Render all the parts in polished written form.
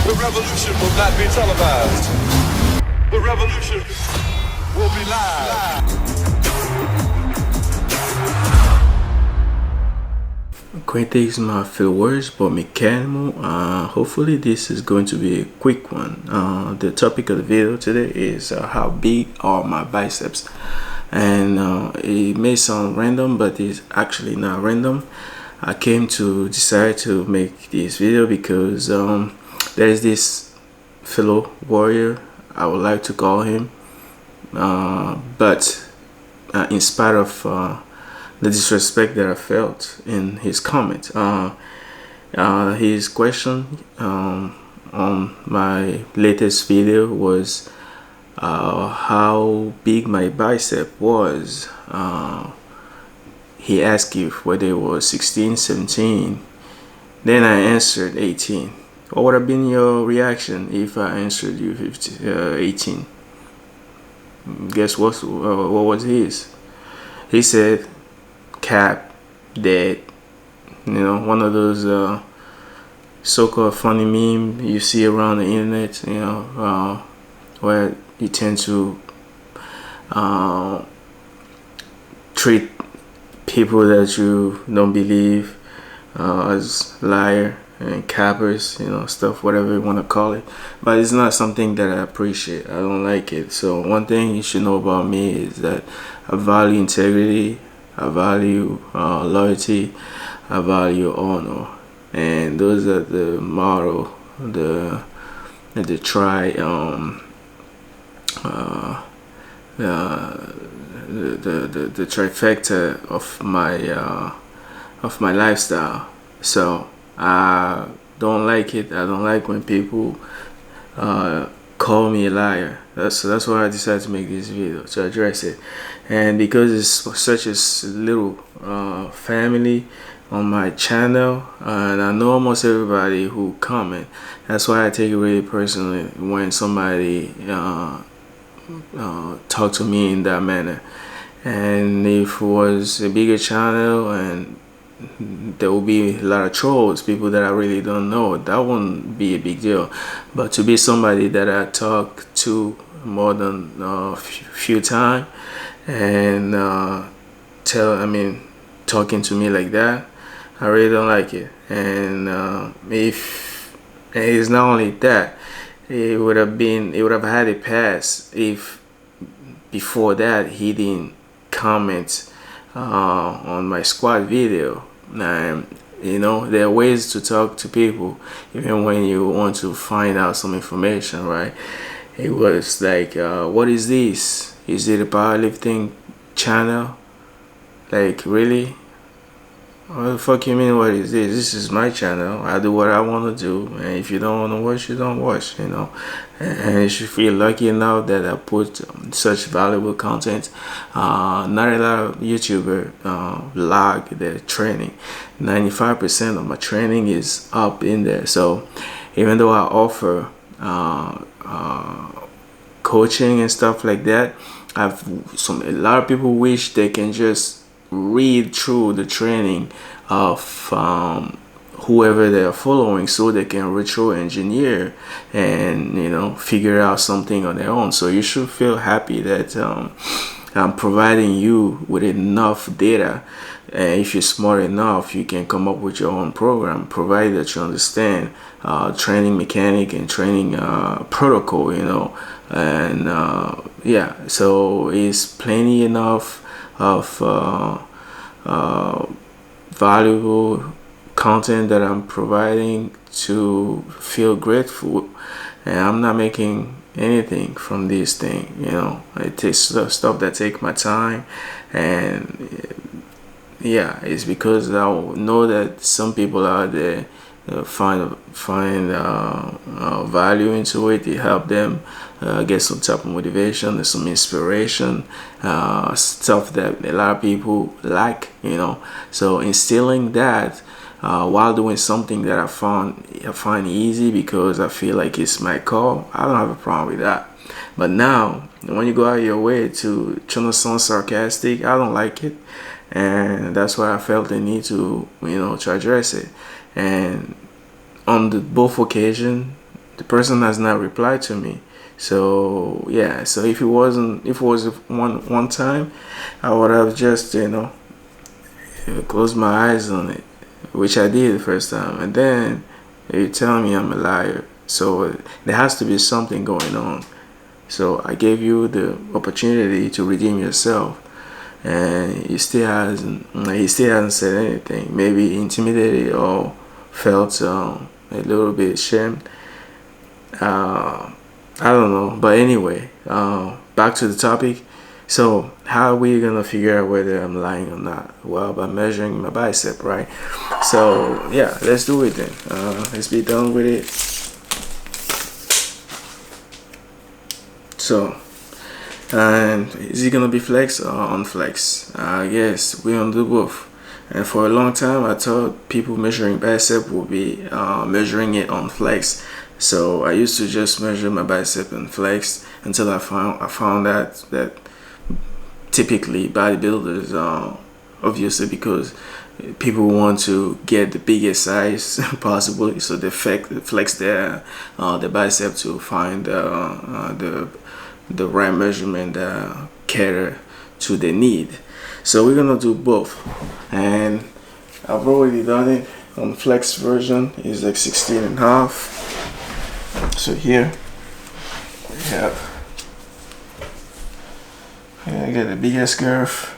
The revolution will not be televised. The revolution will be live. Greetings, my fellow warriors, but Meckanimal. Hopefully this is going to be a quick one. The topic of the video today is how big are my biceps, and it may sound random, but it's actually not random. I came to decide to make this video because there's this fellow warrior, I would like to call him, but in spite of the disrespect that I felt in his comment, his question on my latest video was how big my bicep was. He asked if whether it was 16, 17. Then I answered 18. What would have been your reaction if I answered you 18? Guess what was his? He said, cap, dead. You know, one of those so-called funny meme you see around the internet, you know, where you tend to treat people that you don't believe as liar and cappers, you know, stuff, whatever you want to call it. But it's not something that I appreciate. I don't like it. So one thing you should know about me is that I value integrity, I value loyalty, I value honor, and those are the motto, the trifecta of my lifestyle. So I don't like it. I don't like when people call me a liar. That's why I decided to make this video, to address it. And because it's such a little family on my channel, and I know almost everybody who comment, that's why I take it really personally when somebody talk to me in that manner. And if it was a bigger channel and there will be a lot of trolls, people that I really don't know, that won't be a big deal. But to be somebody that I talk to more than a few times and talking to me like that, I really don't like it. And if it's not only that, it would have had a pass if before that he didn't comment on my squad video. You know, there are ways to talk to people even when you want to find out some information, right? It was like, what is this? Is it a powerlifting channel? Like, really? What the fuck you mean, what is this? This is my channel. I do what I want to do, and if you don't want to watch, you don't watch, you know. And you should feel lucky enough that I put such valuable content. Not a lot of YouTuber log their training. 95% of my training is up in there. So even though I offer coaching and stuff like that, a lot of people wish they can just read through the training of whoever they are following so they can retro engineer and, you know, figure out something on their own. So you should feel happy that I'm providing you with enough data, and if you're smart enough, you can come up with your own program, provided that you understand training mechanic and training protocol, you know. And yeah, so it's plenty enough of valuable content that I'm providing to feel grateful. And I'm not making anything from this thing, you know. It takes stuff that take my time, and yeah, it's because I know that some people out there find value into it. It help them get some type of motivation and some inspiration, stuff that a lot of people like, you know. So instilling that while doing something that I find easy because I feel like it's my call, I don't have a problem with that. But now when you go out of your way to try to sound sarcastic, I don't like it, and that's why I felt the need to, you know, to address it. And on both occasions, the person has not replied to me. So yeah, so if it was one time, I would have just closed my eyes on it, which I did the first time, and then you tell me I'm a liar. So there has to be something going on. So I gave you the opportunity to redeem yourself, and he still hasn't said anything. Maybe intimidated or felt a little bit ashamed. I don't know, but anyway, back to the topic. So how are we gonna figure out whether I'm lying or not? Well, by measuring my bicep, right? So yeah, let's do it then. Let's be done with it. So, and is it gonna be flex or unflex? Yes, we gonna do both. And for a long time, I thought people measuring bicep would be measuring it on flex. So I used to just measure my bicep and flex until I found out that typically bodybuilders, obviously because people want to get the biggest size possible, so they flex their bicep to find the right measurement that cater to their need. So we're gonna do both, and I've already done it on flex version. Is like 16 and a half. So here we have, I get the biggest curve.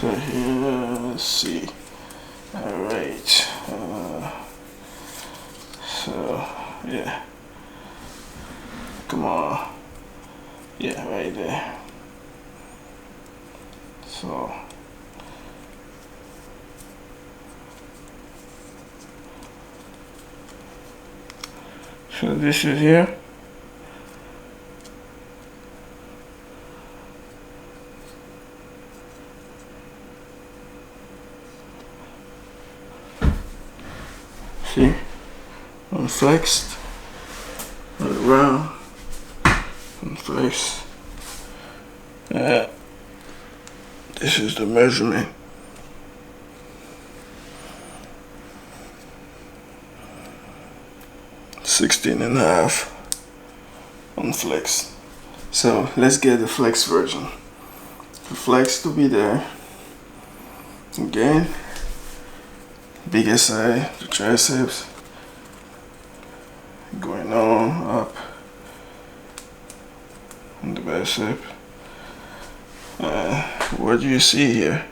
So here, let's see. All right. So yeah, come on. Yeah, right there. So this is here. See, unflexed, around, unflexed. This is the measurement. $16 and a half on flex. So let's get the flex version. The flex to be there. Again, biggest side, the triceps going on up on the bicep. What do you see here?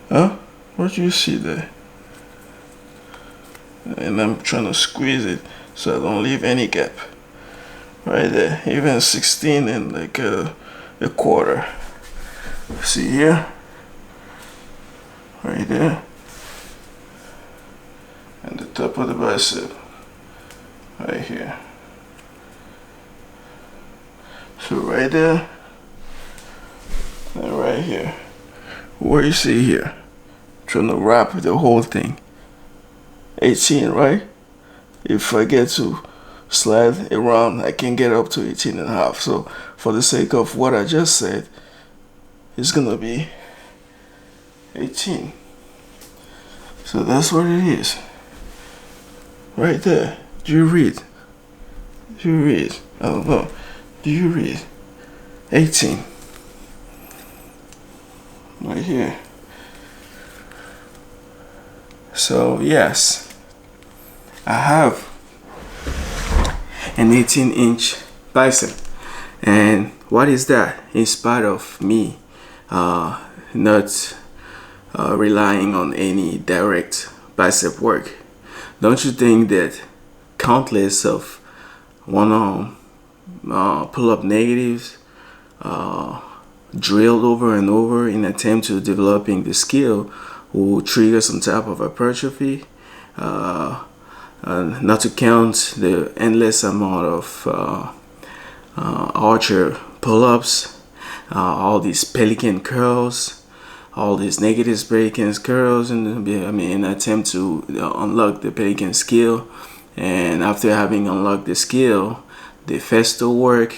Huh? What do you see there? And I'm trying to squeeze it so I don't leave any gap. Right there, even 16 and like a quarter. See here? Right there. And the top of the bicep. Right here. So right there. And right here. What you see here? Trying to wrap the whole thing. 18, right? If I get to slide around, I can get up to 18 and a half. So for the sake of what I just said, it's gonna be 18. So that's what it is. Right there. Do you read? Do you read? I don't know. Do you read? 18. Right here. So yes, I have an 18-inch bicep. And what is that? In spite of me not relying on any direct bicep work. Don't you think that countless of one-arm pull-up negatives drilled over and over in attempt to developing the skill will trigger some type of hypertrophy? Not to count the endless amount of archer pull-ups, all these pelican curls, all these negative pelican curls, and in an attempt to unlock the pelican skill. And after having unlocked the skill, the festo work,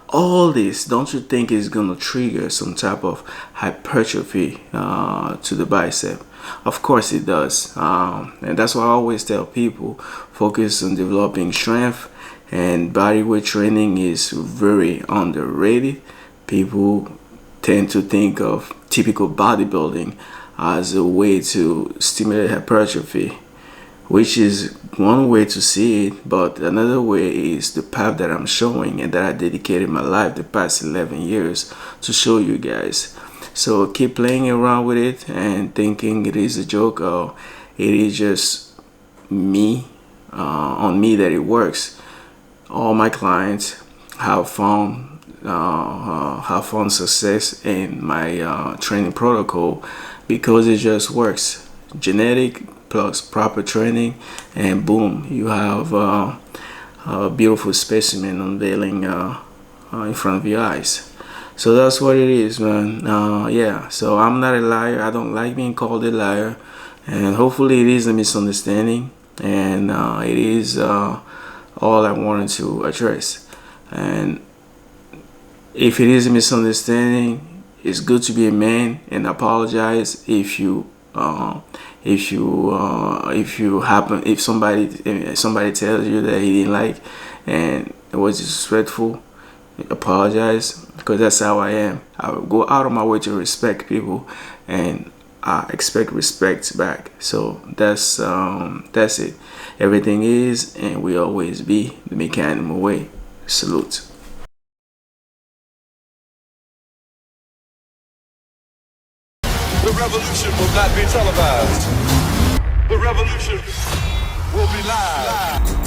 all this, don't you think is gonna trigger some type of hypertrophy to the bicep? Of course it does. And that's why I always tell people, focus on developing strength, and bodyweight training is very underrated. People tend to think of typical bodybuilding as a way to stimulate hypertrophy, which is one way to see it, but another way is the path that I'm showing and that I dedicated my life the past 11 years to show you guys. So keep playing around with it and thinking it is a joke, or it is just me, on me, that it works. All my clients have found success in my training protocol because it just works. Genetic plus proper training, and boom, you have a beautiful specimen unveiling in front of your eyes. So that's what it is, man. Yeah, so I'm not a liar. I don't like being called a liar, and hopefully it is a misunderstanding, and it is all I wanted to address. And if it is a misunderstanding, it's good to be a man and apologize if somebody tells you that he didn't like and it was disrespectful. Apologize, because that's how I am. I will go out of my way to respect people, and I expect respect back. So that's it. Everything is and will always be the Meckanimal way. Salute. The revolution will not be televised. The revolution will be live.